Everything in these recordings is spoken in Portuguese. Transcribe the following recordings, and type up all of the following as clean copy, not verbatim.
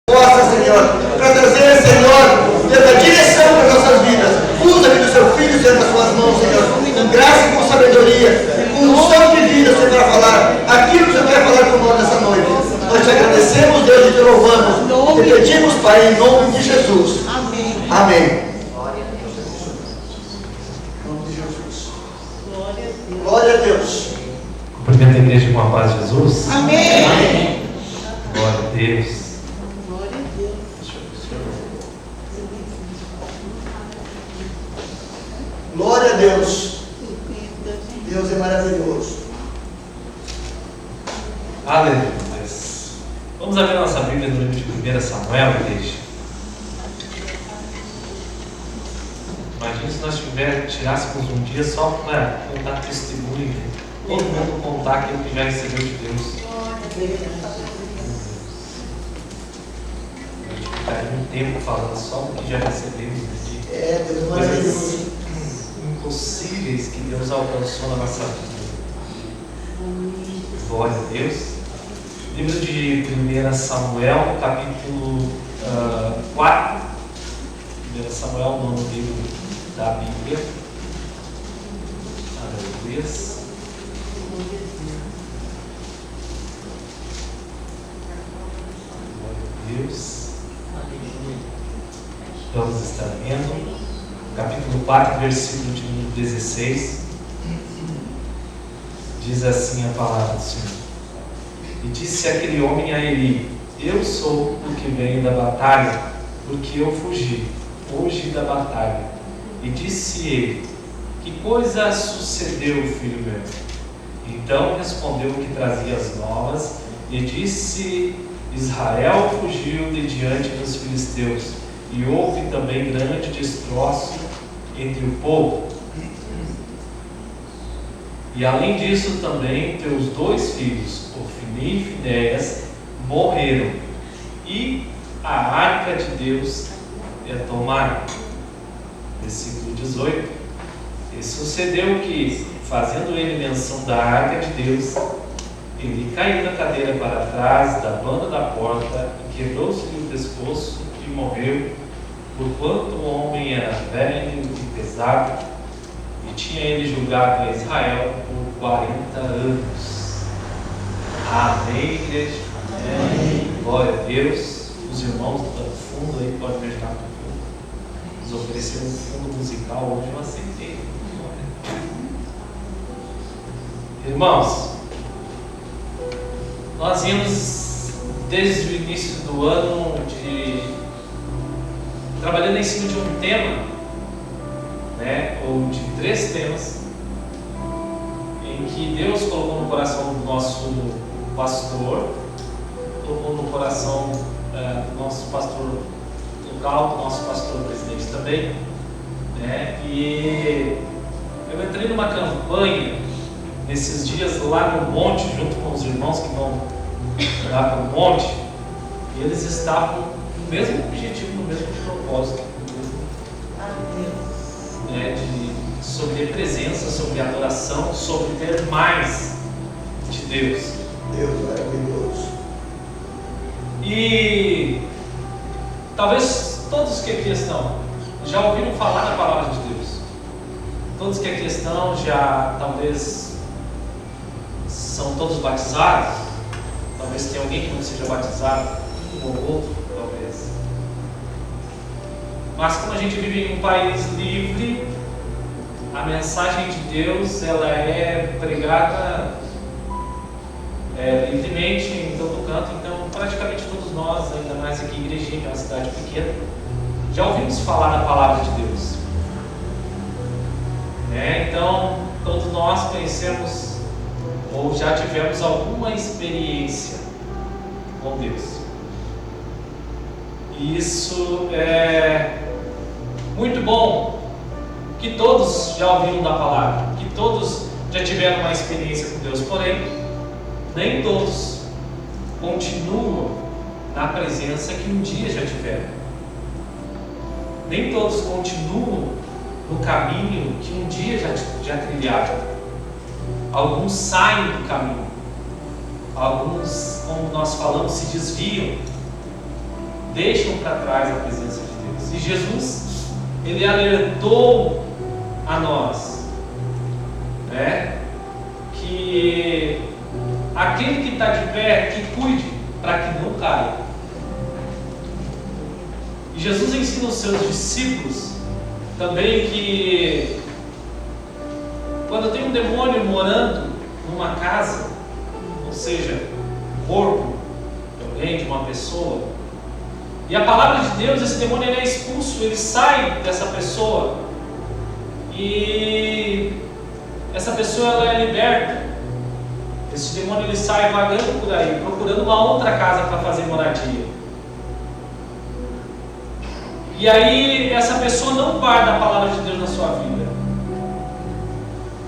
Nossa, Senhor, para trazer, Senhor, a direção para as nossas vidas. Usa-me do seu Filho, Senhor, nas suas mãos, Senhor, com graça e com sabedoria, e com unção de vida, Senhor, para falar aquilo que o Senhor quer falar com nós nessa noite. Nós te agradecemos, Deus, e te louvamos. Te pedimos, Pai, em nome de Jesus. Amém. Amém. Glória a Deus. Cumprimento a igreja com a paz de Jesus. Amém. Amém. Glória a Deus. Glória a Deus. Glória a Deus. Deus é maravilhoso. Aleluia. Vamos abrir nossa Bíblia no livro de 1 Samuel, igreja. Imagina se nós tirássemos um dia só para contar testemunho, todo mundo contar aquilo que já recebeu de Deus. Ficaria um tempo falando só do que já recebemos de Deus é coisas maravilhoso. impossíveis que Deus alcançou na nossa vida. Glória a Deus. Livro de 1 Samuel, capítulo 4. 1 Samuel, nono livro da Bíblia. Aleluia. Glória a Deus. Vamos estar lendo. Capítulo 4, versículo de número 16. Diz assim a palavra do Senhor. E disse aquele homem a Eli: Eu sou o que veio da batalha, porque eu fugi hoje da batalha. E disse ele: Que coisa sucedeu, filho meu? Então respondeu o que trazia as novas, e disse: Israel fugiu de diante dos filisteus, e houve também grande destroço entre o povo. E além disso também teus dois filhos, Ofni e Finéias, morreram, e a arca de Deus é tomada. Versículo 18. E sucedeu que, fazendo ele menção da arca de Deus, ele caiu da cadeira para trás da banda da porta, e quebrou-se-lhe o pescoço e morreu, porquanto o homem era velho e pesado, e tinha ele julgado a Israel por 40 anos. Amém, igreja? Amém. Glória a Deus. Os irmãos do fundo aí podem me ajudar com o fundo. Nos ofereceram um fundo musical, hoje eu aceitei. Irmãos, nós vimos desde o início do ano trabalhando em cima de um tema, né, ou de 3 temas, em que Deus colocou no coração do nosso pastor, colocou no coração do nosso pastor local, do nosso pastor presidente também, né, e eu entrei numa campanha nesses dias lá no monte, junto com os irmãos que vão lá para o monte, e eles estavam no mesmo objetivo, no mesmo propósito, né, sobre presença, sobre adoração, sobre ter mais de Deus. Deus maravilhoso. E talvez todos que aqui estão já ouviram falar da palavra de Deus. Todos que aqui estão já talvez são todos batizados. Talvez tenha alguém que não seja batizado, um ou outro, talvez. Mas como a gente vive em um país livre, a mensagem de Deus ela é pregada livremente em todo canto. Então praticamente todos nós, ainda mais aqui em Igrejinha, que é uma cidade pequena, já ouvimos falar da palavra de Deus. Então todos nós conhecemos ou já tivemos alguma experiência com Deus. E isso é muito bom, que todos já ouviram da palavra, que todos já tiveram uma experiência com Deus, porém, nem todos continuam na presença que um dia já tiveram. Nem todos continuam no caminho que um dia já trilharam. Alguns saem do caminho, alguns, como nós falamos, se desviam. deixam para trás a presença de Deus. E Jesus, Ele alertou a nós, né, que aquele que está de pé, que cuide para que não caia. E Jesus ensina os seus discípulos também que quando tem um demônio morando numa casa, ou seja, um corpo de alguém, de uma pessoa, e a palavra de Deus, esse demônio ele é expulso, ele sai dessa pessoa e essa pessoa ela é liberta. Esse demônio ele sai vagando por aí, procurando uma outra casa para fazer moradia. E aí essa pessoa não guarda a palavra de Deus na sua vida.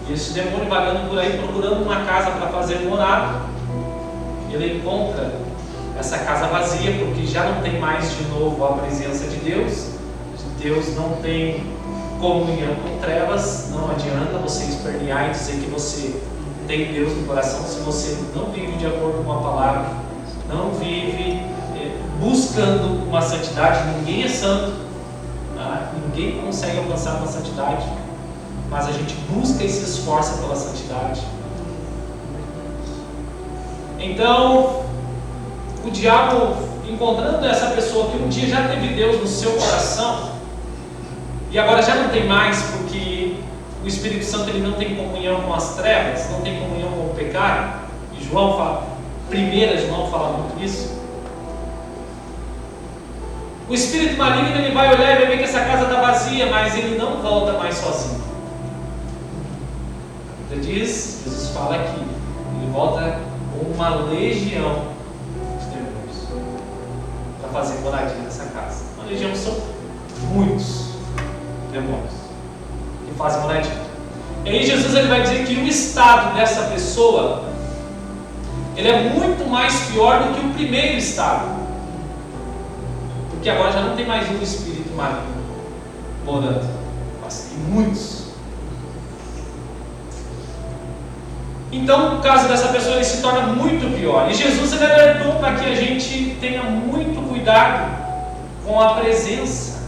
E esse demônio vagando por aí, procurando uma casa para fazer morada, ele encontra essa casa vazia, porque já não tem mais de novo a presença de Deus. Deus não tem comunhão com trevas. Não adianta você espernear e dizer que você tem Deus no coração se você não vive de acordo com a palavra, não vive buscando uma santidade. Ninguém é santo, tá? Ninguém consegue alcançar uma santidade, mas a gente busca e se esforça pela santidade. Então, o diabo, encontrando essa pessoa que um dia já teve Deus no seu coração e agora já não tem mais, porque o Espírito Santo ele não tem comunhão com as trevas, não tem comunhão com o pecado, e João fala, 1 João fala muito isso. O espírito maligno ele vai olhar e vai ver que essa casa está vazia, mas ele não volta mais sozinho. Ele diz, Jesus fala aqui, ele volta com uma legião de demônios para fazer moradia nessa casa. Uma legião são muitos demônios que fazem moradia. E aí Jesus ele vai dizer que o estado dessa pessoa ele é muito mais pior do que o primeiro estado. Porque agora já não tem mais um espírito maligno morando, mas tem muitos. Então, o caso dessa pessoa ele se torna muito pior. E Jesus ele alertou para que a gente tenha muito cuidado com a presença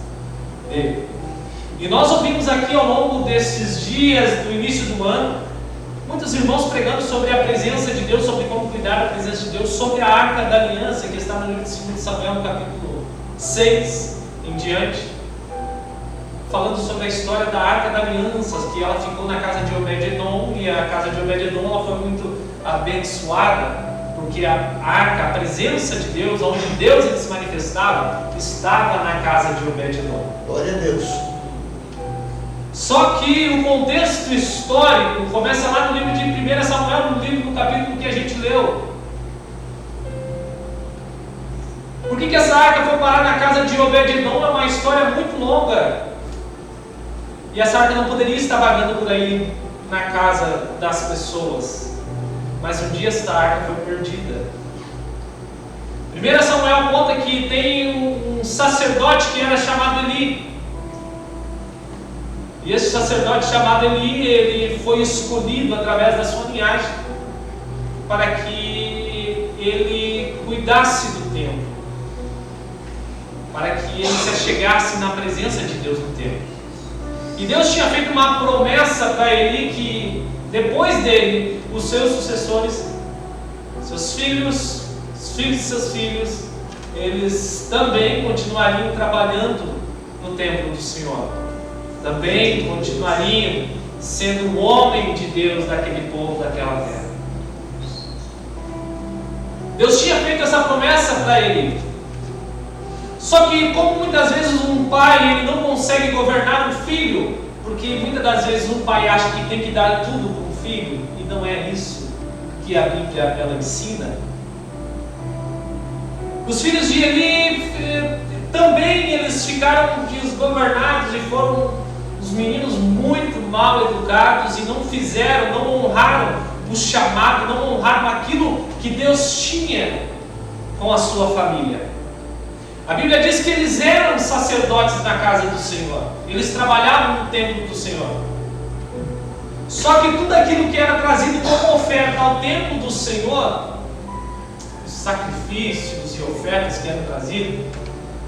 dele. E nós ouvimos aqui ao longo desses dias, do início do ano, muitos irmãos pregando sobre a presença de Deus, sobre como cuidar da presença de Deus, sobre a Arca da Aliança, que está no livro de 2 Samuel, no capítulo 6 em diante, falando sobre a história da Arca da Aliança, que ela ficou na casa de Obed-Edom, e a casa de Obed-Edom ela foi muito abençoada, porque a Arca, a presença de Deus, onde Deus ele se manifestava, estava na casa de Obed-Edom. Glória a Deus. Só que o contexto histórico começa lá no livro de 1 Samuel, no capítulo que a gente leu. Por que essa arca foi parar na casa de Obed-Edom? É uma história muito longa. E essa arca não poderia estar vagando por aí na casa das pessoas. Mas um dia essa arca foi perdida. 1 Samuel conta que tem um sacerdote que era chamado Eli. E esse sacerdote chamado Eli, ele foi escolhido através da sua linhagem para que ele cuidasse do templo, para que ele se achegasse na presença de Deus no templo. E Deus tinha feito uma promessa para Eli que depois dele, os seus sucessores, seus filhos, os filhos de seus filhos, eles também continuariam trabalhando no templo do Senhor. Também continuariam sendo o homem de Deus daquele povo, daquela terra. Deus tinha feito essa promessa para ele. Só que, como muitas vezes um pai ele não consegue governar um filho, porque muitas das vezes um pai acha que tem que dar tudo para um filho, e não é isso que a Bíblia ela ensina. Os filhos de Eli também eles ficaram desgovernados e foram os meninos muito mal educados e não fizeram, não honraram o chamado, não honraram aquilo que Deus tinha com a sua família. A Bíblia diz que eles eram sacerdotes na casa do Senhor, eles trabalhavam no templo do Senhor. Só que tudo aquilo que era trazido como oferta ao templo do Senhor, os sacrifícios e ofertas que eram trazidos,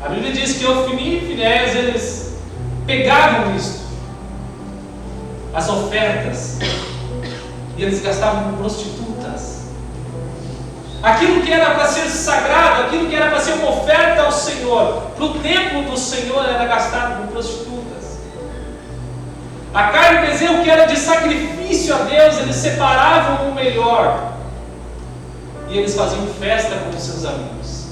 A Bíblia diz que Ofni e Finéias, eles pegavam isto, as ofertas, e eles gastavam com prostitutas. Aquilo que era para ser sagrado, aquilo que era para ser uma oferta ao Senhor, para o templo do Senhor, era gastado com prostitutas. A carne e o bezerro que era de sacrifício a Deus, eles separavam o melhor e eles faziam festa com os seus amigos.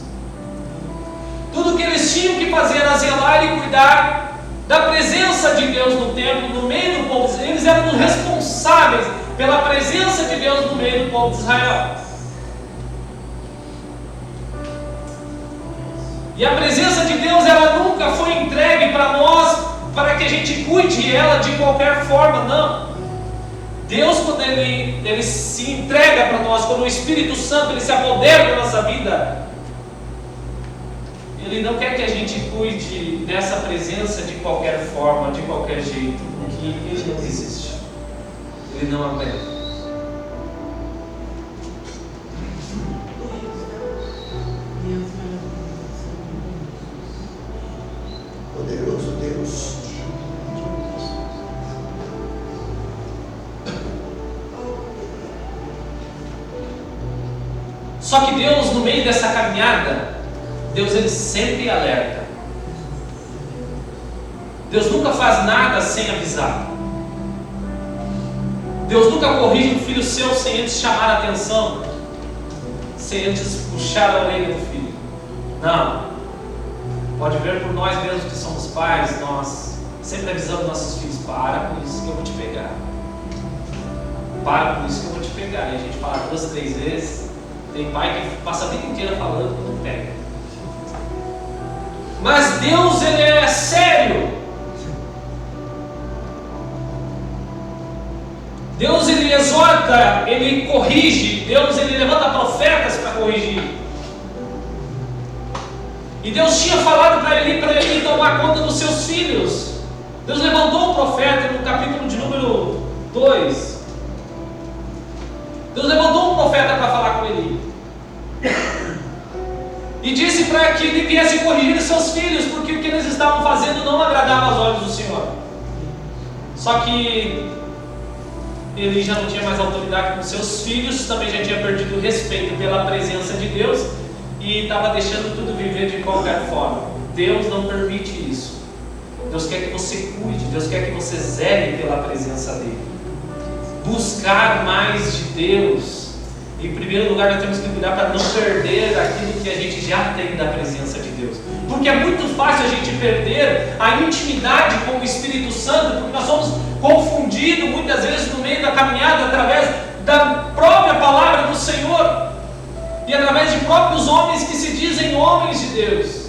Tudo que eles tinham que fazer era zelar e cuidar da presença de Deus no templo, no meio do povo. Eles eram os responsáveis pela presença de Deus no meio do povo de Israel. E a presença de Deus, ela nunca foi entregue para nós, para que a gente cuide ela de qualquer forma, não. Deus, quando Ele se entrega para nós, quando o Espírito Santo Ele se apodera da nossa vida, Ele não quer que a gente cuide dessa presença de qualquer forma, de qualquer jeito, porque Ele não existe. Ele não agrega. Poderoso Deus. Só que Deus, no meio dessa caminhada, Deus ele sempre alerta. Deus nunca faz nada sem avisar. Deus nunca corrige um filho seu sem antes chamar a atenção, sem antes puxar a orelha do filho. Não. Pode ver por nós mesmos que somos pais, nós sempre avisamos nossos filhos: para com isso que eu vou te pegar. Para com isso que eu vou te pegar. E a gente fala 2, 3 vezes. Tem pai que passa a vida inteira falando e não pega. Mas Deus, Ele é sério. Deus, Ele exorta, Ele corrige. Deus, Ele levanta profetas para corrigir. E Deus tinha falado para ele tomar conta dos seus filhos. Deus levantou um profeta no capítulo de número 2. Deus levantou um profeta para falar com ele. E disse para que ele viesse corrigir os seus filhos, porque o que eles estavam fazendo não agradava aos olhos do Senhor. Só que ele já não tinha mais autoridade com seus filhos, também já tinha perdido o respeito pela presença de Deus e estava deixando tudo viver de qualquer forma. Deus não permite isso. Deus quer que você cuide, Deus quer que você zele pela presença dEle. Buscar mais de Deus. Em primeiro lugar, nós temos que cuidar para não perder aquilo que a gente já tem da presença de Deus. Porque é muito fácil a gente perder a intimidade com o Espírito Santo, porque nós somos confundidos muitas vezes no meio da caminhada através da própria palavra do Senhor e através de próprios homens que se dizem homens de Deus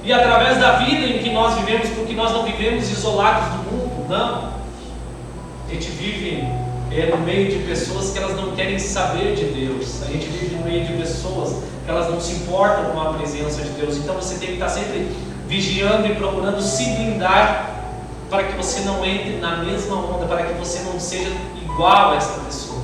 e através da vida em que nós vivemos, porque nós não vivemos isolados do mundo, não. A gente vive no meio de pessoas que elas não querem saber de Deus. A gente vive no meio de pessoas que elas não se importam com a presença de Deus. Então você tem que estar sempre vigiando e procurando se blindar para que você não entre na mesma onda, para que você não seja igual a essa pessoa.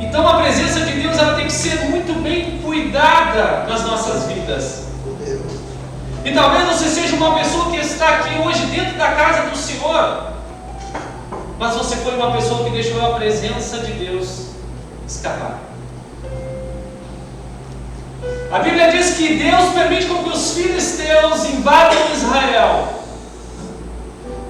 Então a presença de Deus ela tem que ser muito bem cuidada nas nossas vidas. E talvez você seja uma pessoa que está aqui hoje dentro da casa do Senhor, mas você foi uma pessoa que deixou a presença de Deus escapar. A Bíblia diz que Deus permite com que os filisteus invadam Israel.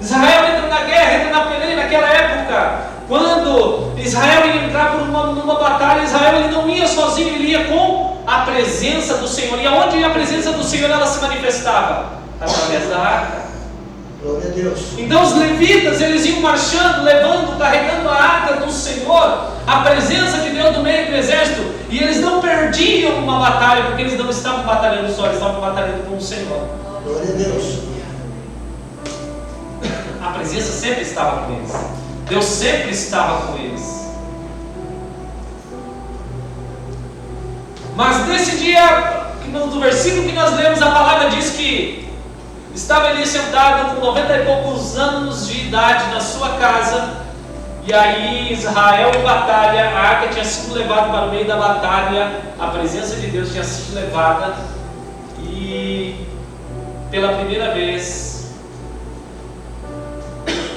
Israel entra na guerra, entra na peleia naquela época. Quando Israel ia entrar numa batalha, Israel ele não ia sozinho, ele ia com a presença do Senhor. E aonde a presença do Senhor ela se manifestava? Através da arca. Glória a Deus. Então os levitas eles iam marchando, levando, carregando a arca do Senhor, a presença de Deus no meio do exército, e eles não perdiam uma batalha, porque eles não estavam batalhando só, eles estavam batalhando com o Senhor. Glória a Deus. A presença sempre estava com eles. Deus sempre estava com eles. Mas nesse dia, no versículo que nós lemos, a palavra diz que estava ele sentado com 90 e poucos anos de idade na sua casa, E aí Israel em batalha, a arca tinha sido levada para o meio da batalha, a presença de Deus tinha sido levada, e pela primeira vez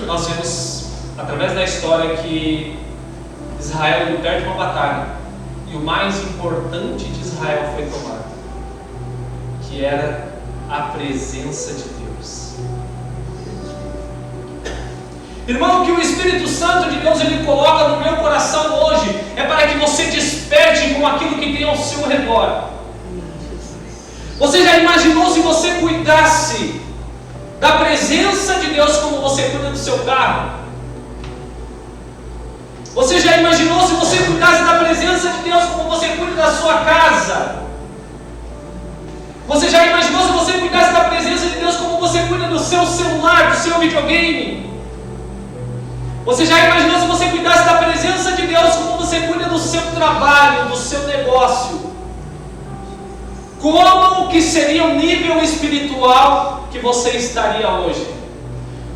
nós vemos através da história que Israel ele perde uma batalha e o mais importante de Israel foi tomado, que era a presença de Deus. Irmão, o que o Espírito Santo de Deus ele coloca no meu coração hoje é para que você desperte com aquilo que tem ao seu redor. Você já imaginou se você cuidasse da presença de Deus como você cuida do seu carro? Você já imaginou se você cuidasse da presença de Deus como você cuida da sua casa? Você já imaginou se você cuidasse da presença de Deus como você cuida do seu celular, do seu videogame? Você já imaginou se você cuidasse da presença de Deus como você cuida do seu trabalho, do seu negócio? Como que seria o nível espiritual que você estaria hoje?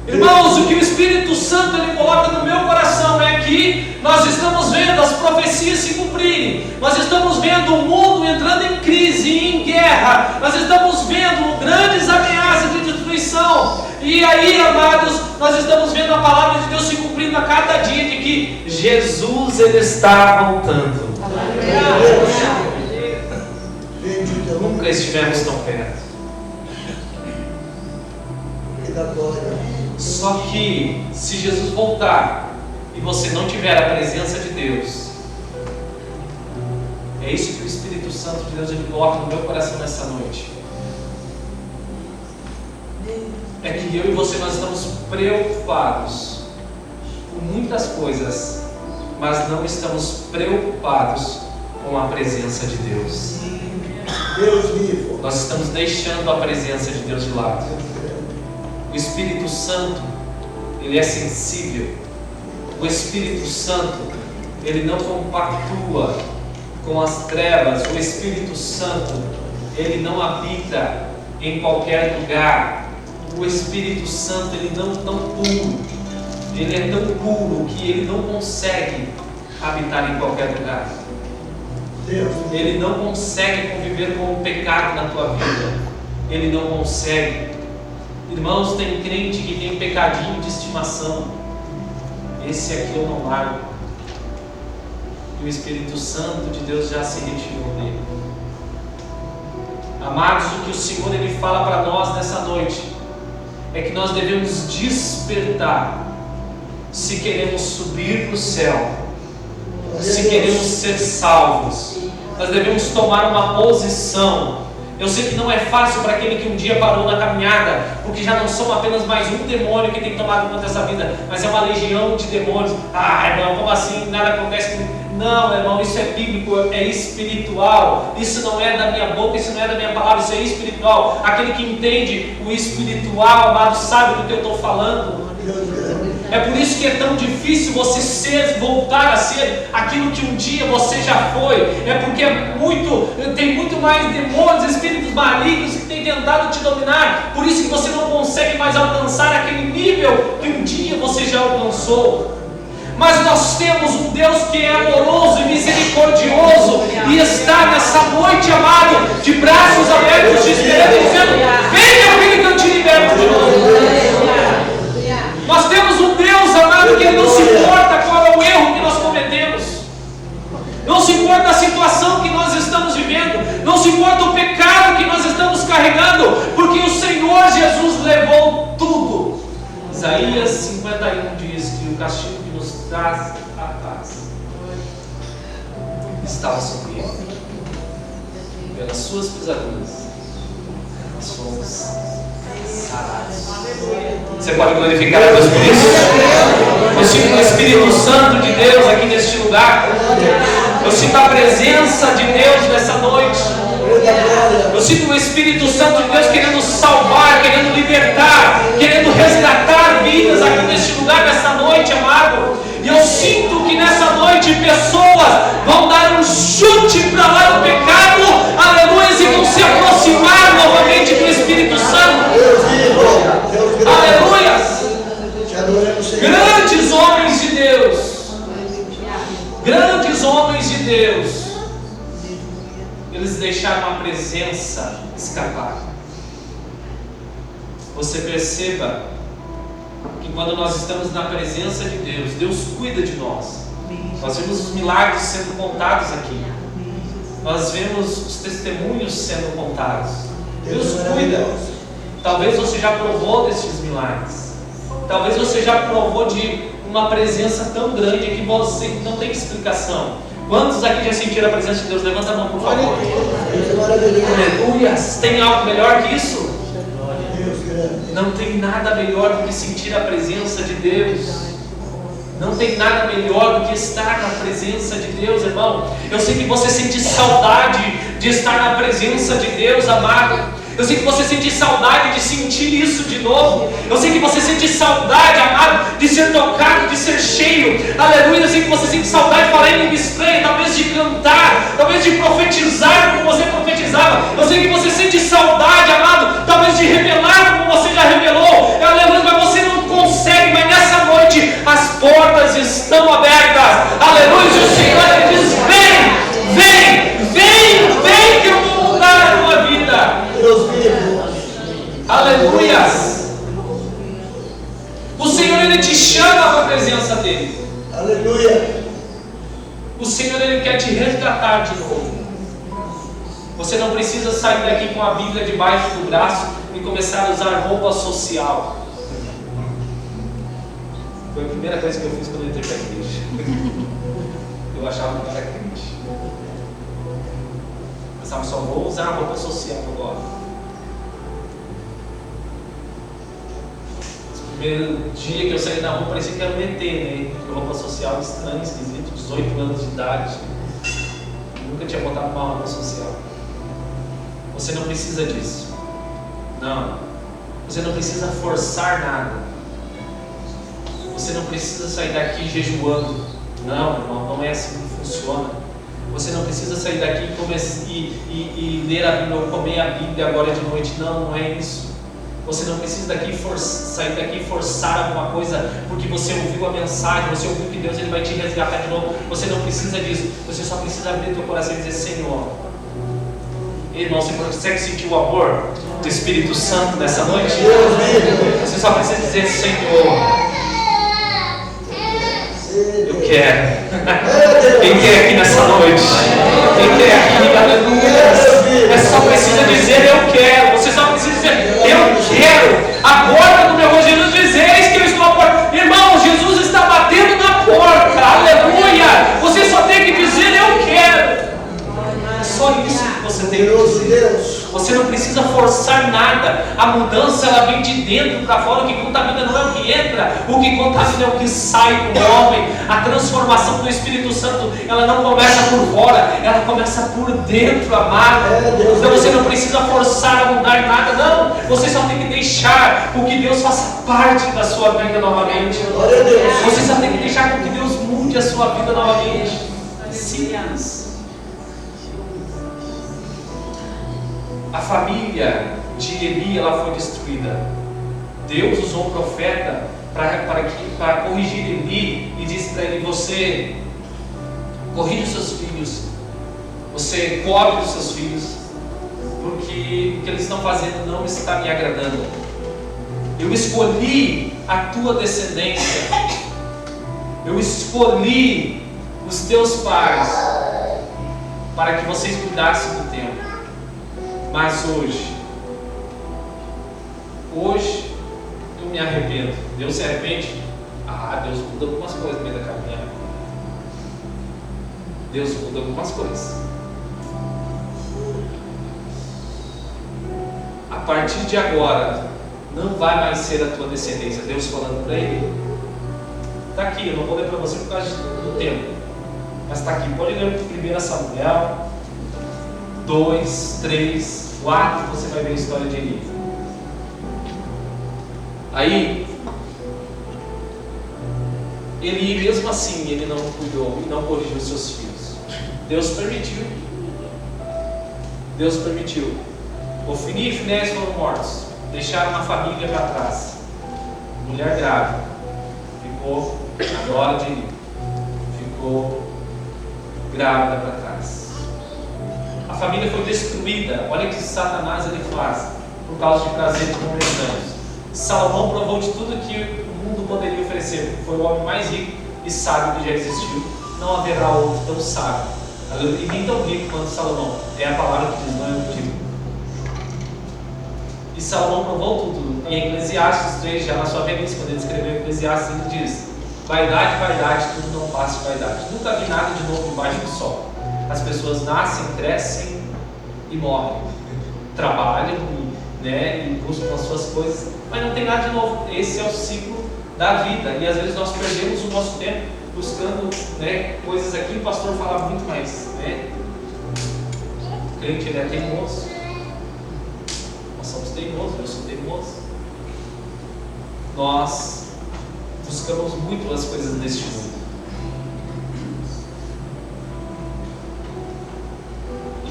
Irmãos, o que o Espírito Santo ele coloca no meu coração é que nós estamos vendo as profecias se cumprirem, nós estamos vendo o mundo entrando em crise, em guerra, nós estamos vendo grandes ameaças de destruição, e aí, amados, nós estamos vendo a palavra de Deus se cumprindo a cada dia, de que Jesus ele está voltando. Nunca estivemos tão perto. Só que se Jesus voltar e você não tiver a presença de Deus, é isso que o Espírito Santo de Deus ele coloca no meu coração nessa noite. É que eu e você nós estamos preocupados com muitas coisas, mas não estamos preocupados com a presença de Deus. Deus vivo. Nós estamos deixando a presença de Deus de lado. O Espírito Santo, ele é sensível. O Espírito Santo, ele não compactua com as trevas. O Espírito Santo, ele não habita em qualquer lugar. O Espírito Santo, ele não é tão puro. Ele é tão puro que ele não consegue habitar em qualquer lugar. Ele não consegue conviver com o pecado na tua vida. Ele não consegue. Irmãos, tem crente que tem um pecadinho de estimação. Esse aqui eu não largo. E o Espírito Santo de Deus já se retirou dele. Amados, o que o Senhor ele fala para nós nessa noite é que nós devemos despertar se queremos subir para o céu, se queremos ser salvos. Nós devemos tomar uma posição. Eu sei que não é fácil para aquele que um dia parou na caminhada, porque já não são apenas mais um demônio que tem tomado conta dessa vida, mas é uma legião de demônios. Ah, irmão, como assim? Nada acontece comigo. Não, irmão, isso é bíblico, é espiritual. Isso não é da minha boca, isso não é da minha palavra, isso é espiritual. Aquele que entende o espiritual, amado, sabe do que eu estou falando. É por isso que é tão difícil você voltar a ser aquilo que um dia você já foi. É porque tem muito mais demônios, espíritos malignos que têm tentado te dominar. Por isso que você não consegue mais alcançar aquele nível que um dia você já alcançou. Mas nós temos um Deus que é amoroso e misericordioso e está nessa noite, amado, de braços abertos, te esperando e dizendo: vem, meu filho, que eu te liberto de novo. Nós temos um Deus, amado, que Ele não se importa qual é o erro que nós cometemos, não se importa a situação que nós estamos vivendo, não se importa o pecado que nós estamos carregando, porque o Senhor Jesus levou tudo. Isaías 51 diz que o castigo que nos traz a paz estava sobre Ele, pelas suas pisaduras nós fomos sarados. Você pode glorificar a Deus por isso? Eu sinto o Espírito Santo de Deus aqui neste lugar. Eu sinto a presença de Deus nessa noite. Eu sinto o Espírito Santo de Deus querendo salvar, querendo libertar, querendo resgatar vidas aqui neste lugar nessa noite, amado. E eu sinto que nessa noite pessoas vão dar um chute para lá do pecado, aleluia, e vão se aproximar novamente do Espírito Santo. Aleluia! Grandes homens de Deus uma presença escapar. Você perceba que quando nós estamos na presença de Deus, Deus cuida de nós. Nós vemos os milagres sendo contados aqui. Nós vemos os testemunhos sendo contados. Deus cuida. Talvez você já provou desses milagres. Talvez você já provou de uma presença tão grande que você não tem explicação. Quantos aqui já sentiram a presença de Deus? Levanta a mão, por favor. Aleluia. Tem algo melhor que isso? Não tem nada melhor do que sentir a presença de Deus. Não tem nada melhor do que estar na presença de Deus, irmão. Eu sei que você sente saudade de estar na presença de Deus, amado. Eu sei que você sente saudade de sentir isso de novo. Eu sei que você sente saudade, amado, de ser tocado, de ser cheio. Aleluia. Eu sei que você sente saudade de falar em língua estranha, talvez de cantar, talvez de profetizar como você profetizava. Eu sei que você sente saudade, amado, talvez de revelar como você já revelou. Aleluia. Mas você não consegue. Mas nessa noite as portas estão abertas. Aleluia. E o Senhor diz: vem, vem, vem, vem, que eu vou mudar a tua vida. Aleluias. O Senhor, Ele te chama para a presença dEle. Aleluia. O Senhor, Ele quer te resgatar de novo. Você não precisa sair daqui com a Bíblia debaixo do braço e começar a usar roupa social. Foi a primeira coisa que eu fiz quando eu entrei para a igreja. Eu achava que eu era crente. Pensava, só vou usar a roupa social agora. Primeiro dia que eu saí na rua, parecia que era um ET, né? Roupa social estranha, esquisito, 18 anos de idade. Nunca tinha botado uma roupa social. Você não precisa disso. Não. Você não precisa forçar nada. Você não precisa sair daqui jejuando. Não, irmão, não é assim que funciona. Você não precisa sair daqui e ler a Bíblia ou comer a Bíblia agora de noite. Não, não é isso. Você não precisa sair daqui e forçar alguma coisa porque você ouviu a mensagem, você ouviu que Deus, Ele vai te resgatar de novo. Você não precisa disso. Você só precisa abrir teu coração e dizer: Senhor. Irmão, você consegue sentir o amor do Espírito Santo nessa noite? Você só precisa dizer: Senhor, eu quero. Quem quer aqui nessa noite? Quem quer aqui? Aleluia. É só precisa dizer: eu quero. Você só precisa dizer: eu quero. A porta do meu irmão Jesus diz: eis que eu estou à porta. Irmão, Jesus está batendo na porta. Aleluia. Você só tem que dizer: eu quero. É só isso que você tem que dizer. Você não precisa forçar nada. A mudança, ela vem de dentro para fora. O que contamina não é o que entra, o que contamina é o que sai do homem. A transformação do Espírito Santo, ela não começa por fora, ela começa por dentro, amado. Então você não precisa forçar a mudar nada, não. Você só tem que deixar o que Deus faça parte da sua vida novamente. Você só tem que deixar que Deus mude a sua vida novamente. Simples. A família de Eli, ela foi destruída. Deus usou um profeta para corrigir Eli e disse para ele: você corrige os seus filhos, você cobre os seus filhos, porque o que eles estão fazendo não está me agradando. Eu escolhi a tua descendência, eu escolhi os teus pais para que vocês cuidassem do templo. Mas hoje eu me arrependo. Deus se arrepende? Deus muda algumas coisas no meio da caminhada. Deus muda algumas coisas. A partir de agora, não vai mais ser a tua descendência. Deus falando para ele. Está aqui, eu não vou ler para você por causa do tempo. Mas está aqui, pode ler 1 Samuel 2, 3, 4, você vai ver a história de Eli. Aí, Eli, mesmo assim, ele não cuidou e não corrigiu seus filhos. Deus permitiu. Deus permitiu. Ofni e Finéias foram mortos. Deixaram uma família para trás. Mulher grávida. Ficou a nora de Eli. Ficou grávida para trás. A família foi destruída. Olha o que Satanás ele faz por causa de prazeres momentâneos. Salomão provou de tudo que o mundo poderia oferecer. Foi o homem mais rico e sábio que já existiu. Não haverá outro tão sábio e nem tão rico quanto Salomão. É a palavra que diz, não é o que digo. E Salomão provou tudo. Em Eclesiastes 3, já na sua velhice, quando ele escreveu Eclesiastes, ele diz: vaidade, vaidade, tudo não passa de vaidade. Nunca vi nada de novo debaixo do sol. As pessoas nascem, crescem e morrem. Trabalham e buscam as suas coisas, mas não tem nada de novo. Esse é o ciclo da vida. E às vezes nós perdemos o nosso tempo buscando coisas aqui. O pastor fala muito mais. O crente ele é teimoso. Nós somos teimosos, eu sou teimoso. Nós buscamos muito as coisas deste mundo.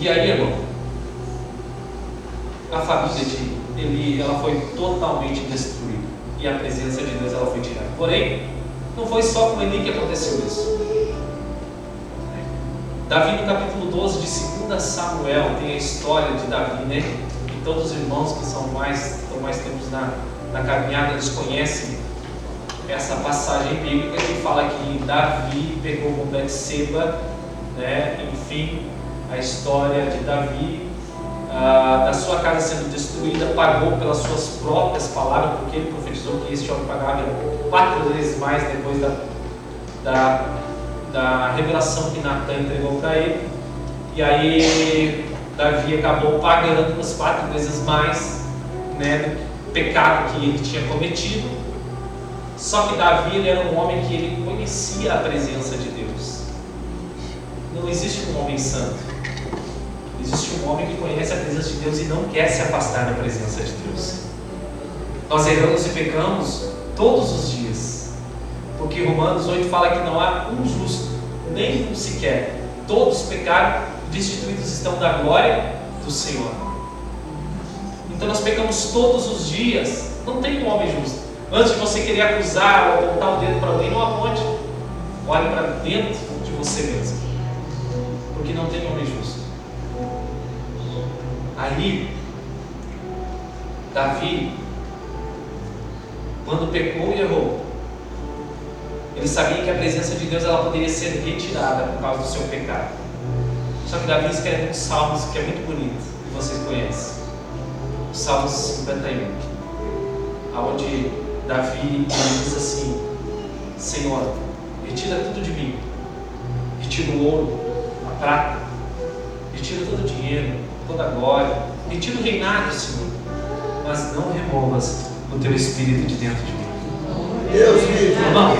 E aí, irmão, a família de Eli, ela foi totalmente destruída. E a presença de Deus, ela foi tirada. Porém, não foi só com Eli que aconteceu isso. Davi, no capítulo 12 de 2 Samuel, tem a história de Davi, E todos os irmãos que estão mais tempos na caminhada, eles conhecem essa passagem bíblica que fala que Davi pegou com Betseba, enfim, a história de Davi, da sua casa sendo destruída, pagou pelas suas próprias palavras, porque ele profetizou que este homem pagava 4 vezes mais depois da revelação que Natan entregou para ele. E aí Davi acabou pagando as 4 vezes mais do pecado que ele tinha cometido. Só que Davi ele era um homem que ele conhecia a presença de Deus. Não existe um homem santo. Existe um homem que conhece a presença de Deus e não quer se afastar da presença de Deus. Nós erramos e pecamos todos os dias. Porque Romanos 8 fala que não há um justo, nem um sequer. Todos pecaram, destituídos estão da glória do Senhor. Então nós pecamos todos os dias. Não tem um homem justo. Antes de você querer acusar ou apontar o dedo para alguém, não aponte. Olhe para dentro de você mesmo. Porque não tem homem justo. Aí, Davi, quando pecou e errou, ele sabia que a presença de Deus ela poderia ser retirada por causa do seu pecado. Só que Davi escreve um salmo que é muito bonito, que vocês conhecem. O Salmo 51, onde Davi diz assim: Senhor, retira tudo de mim, retira o ouro, a prata, retira todo o dinheiro, toda a glória, retira o reinado, Senhor, mas não removas o teu espírito de dentro de mim. Deus me Irmão,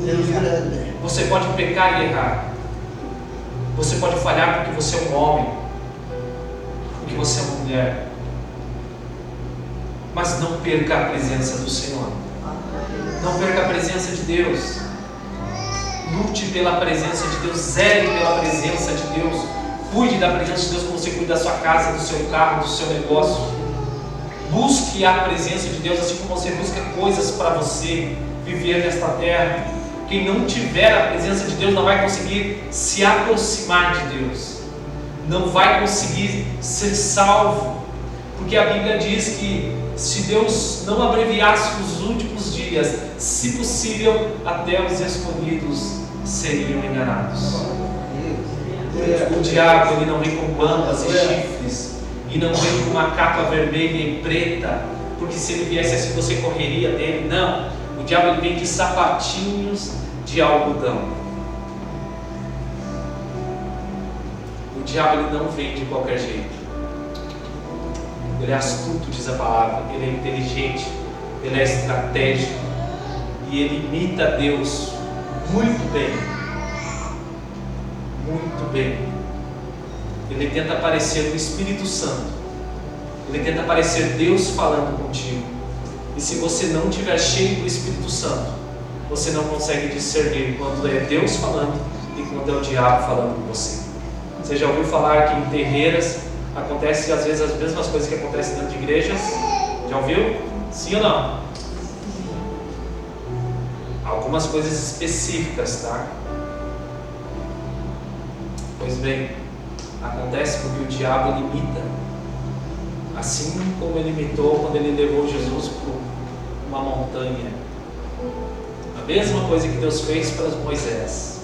Deus grande. você pode pecar e errar, você pode falhar porque você é um homem, porque você é uma mulher, mas não perca a presença do Senhor. Não perca a presença de Deus. Lute pela presença de Deus. Zele pela presença de Deus. Cuide da presença de Deus como você cuida da sua casa, do seu carro, do seu negócio. Busque a presença de Deus assim como você busca coisas para você viver nesta terra. Quem não tiver a presença de Deus não vai conseguir se aproximar de Deus. Não vai conseguir ser salvo. Porque a Bíblia diz que se Deus não abreviasse os últimos dias, se possível, até os escolhidos seriam enganados. O diabo ele não vem com bambas e chifres, e não vem com uma capa vermelha e preta, porque se ele viesse assim você correria dele. Não, o diabo ele vem de sapatinhos de algodão. O diabo ele não vem de qualquer jeito. Ele é astuto, diz a palavra, ele é inteligente, ele é estratégico e ele imita Deus muito bem. Muito bem. Ele tenta parecer o Espírito Santo, ele tenta parecer Deus falando contigo. E se você não estiver cheio do Espírito Santo, você não consegue discernir quando é Deus falando e quando é o diabo falando com você. Você já ouviu falar que em terreiras acontece às vezes as mesmas coisas que acontecem dentro de igrejas? Já ouviu? Sim ou não? Algumas coisas específicas, tá? Pois bem, Acontece porque o diabo ele imita, assim como ele imitou quando ele levou Jesus para uma montanha. A mesma coisa que Deus fez para Moisés.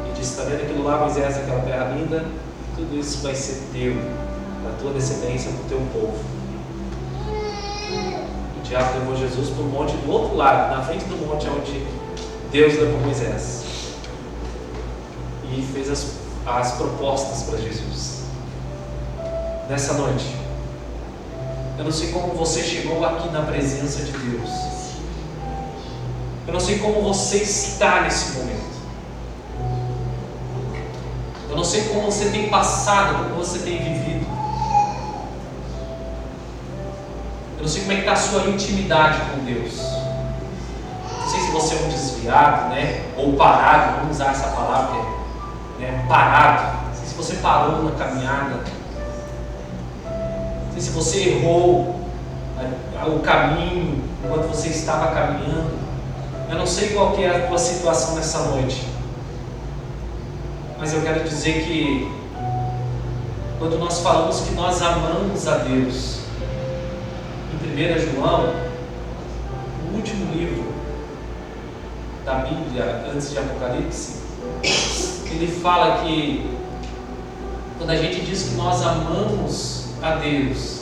E disse: está vendo aquilo lá, Moisés, aquela terra linda? Tudo isso vai ser teu, para a tua descendência, para o teu povo. O diabo levou Jesus para o monte do outro lado, na frente do monte onde Deus levou Moisés. E fez as propostas para Jesus. Nessa noite, eu não sei como você chegou aqui na presença de Deus. Eu não sei como você está nesse momento. Eu não sei como você tem passado, como você tem vivido. Eu não sei como é que está a sua intimidade com Deus. Não sei se você é um desviado, né? Ou parado, vamos usar essa palavra, né? Parado. Não sei se você parou na caminhada. Não sei se você errou o caminho enquanto você estava caminhando. Eu não sei qual que é a tua situação nessa noite. Mas eu quero dizer que quando nós falamos que nós amamos a Deus, em 1 João, o último livro da Bíblia antes de Apocalipse, ele fala que quando a gente diz que nós amamos a Deus,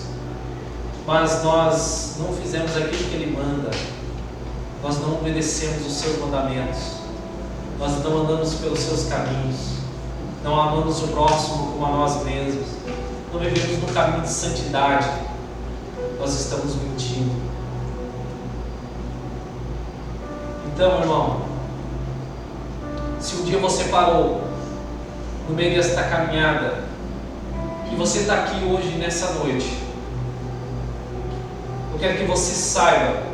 mas nós não fizemos aquilo que Ele manda, nós não obedecemos os seus mandamentos, nós não andamos pelos seus caminhos, não amamos o próximo como a nós mesmos, não vivemos no caminho de santidade, nós estamos mentindo. Então, irmão, se um dia você parou no meio desta caminhada e você está aqui hoje, nessa noite, eu quero que você saiba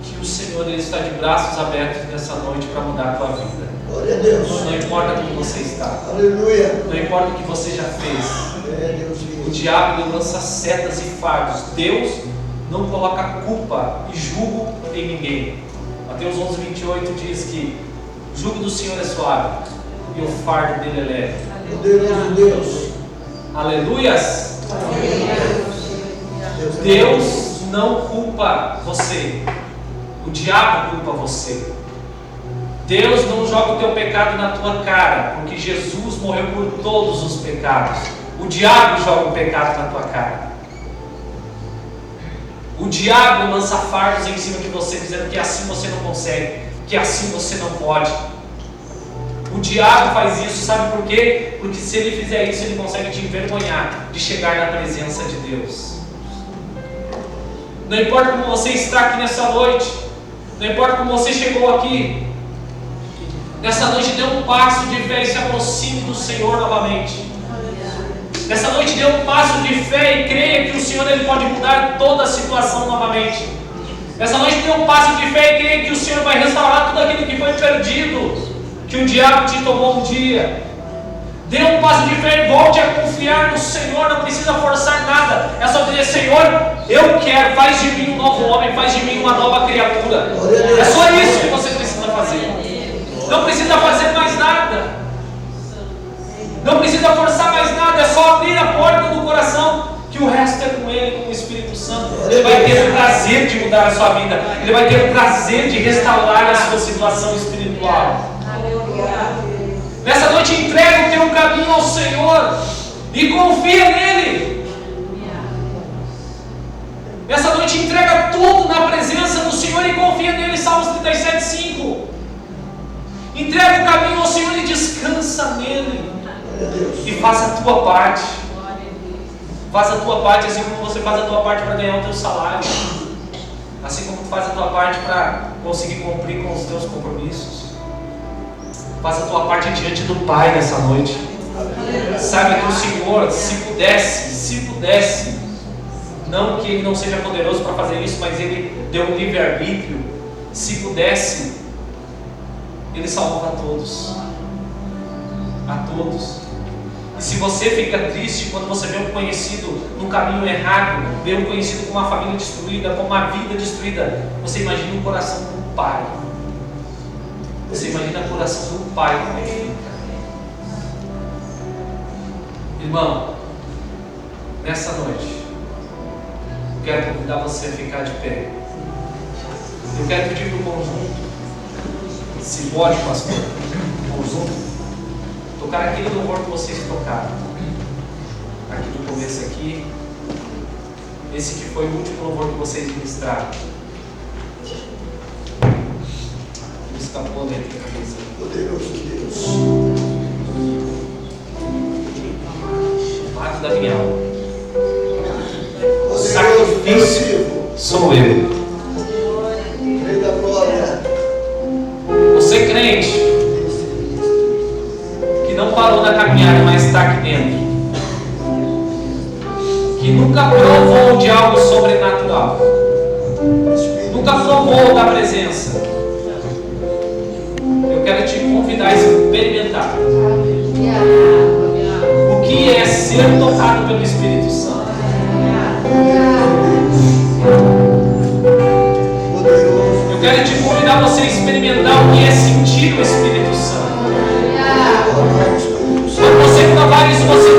que o Senhor ele está de braços abertos nessa noite para mudar a tua vida. Glória a Deus. Não importa como você está. Aleluia. Não importa o que você já fez. O diabo ele lança setas e fardos. Deus não coloca culpa e julgo em ninguém. Mateus 11:28 diz que o jugo do Senhor é suave e o fardo dele é leve. Meu Deus. Aleluias. Deus não culpa você. O diabo culpa você. Deus não joga o teu pecado na tua cara, porque Jesus morreu por todos os pecados. O diabo joga o pecado na tua cara. O diabo lança fardos em cima de você, dizendo que assim você não consegue, que assim você não pode. O diabo faz isso, sabe por quê? Porque se ele fizer isso, ele consegue te envergonhar de chegar na presença de Deus. Não importa como você está aqui nessa noite, não importa como você chegou aqui, nessa noite dê um passo de fé e se aproxime do Senhor novamente. Nessa noite dê um passo de fé e creia que o Senhor ele pode mudar toda a situação novamente. Nessa noite dê um passo de fé e creia que o Senhor vai restaurar tudo aquilo que foi perdido, que o diabo te tomou um dia. Dê um passo de fé e volte a confiar no Senhor. Não precisa forçar nada. É só dizer: Senhor, eu quero, faz de mim um novo homem, faz de mim uma nova criatura. É só isso que você precisa fazer. Não precisa fazer mais nada. Não precisa forçar mais nada. É só abrir a porta do coração, que o resto é com Ele, com o Espírito Santo. Ele vai ter o prazer de mudar a sua vida. Ele vai ter o prazer de restaurar a sua situação espiritual. Nessa noite entrega o teu caminho ao Senhor e confia nele. Nessa noite entrega tudo na presença do Senhor e confia nele. Salmos 37:5. Entrega o caminho ao Senhor e descansa nele. E faça a tua parte. Faça a tua parte, assim como você faz a tua parte para ganhar o teu salário, assim como tu faz a tua parte para conseguir cumprir com os teus compromissos. Faça a tua parte diante do Pai nessa noite. Saiba que o Senhor, se pudesse, não que Ele não seja poderoso para fazer isso, mas Ele deu um livre-arbítrio. Se pudesse, Ele salvava a todos. A todos. E se você fica triste quando você vê um conhecido no caminho errado, vê um conhecido com uma família destruída, com uma vida destruída, você imagina o coração do Pai. Você imagina o coração do Pai como é que fica. Irmão, nessa noite, eu quero convidar você a ficar de pé. Eu quero pedir para o conjunto, se pode, pastor, conjunto, tocar aquele louvor que vocês tocaram. Aqui no começo aqui, esse que foi o último louvor que vocês ministraram. Escapou a letra da cabeça. Poderoso Deus. Amado da minha alma. Poderoso Sacrifício sou eu. Rei da glória. Você crente que não parou na caminhada, mas está aqui dentro, que nunca provou de algo sobrenatural, nunca provou da presença, eu quero te convidar a experimentar o que é ser tocado pelo Espírito Santo. Eu quero te convidar a você experimentar o que é sentir o Espírito Santo. Quando você provar isso, você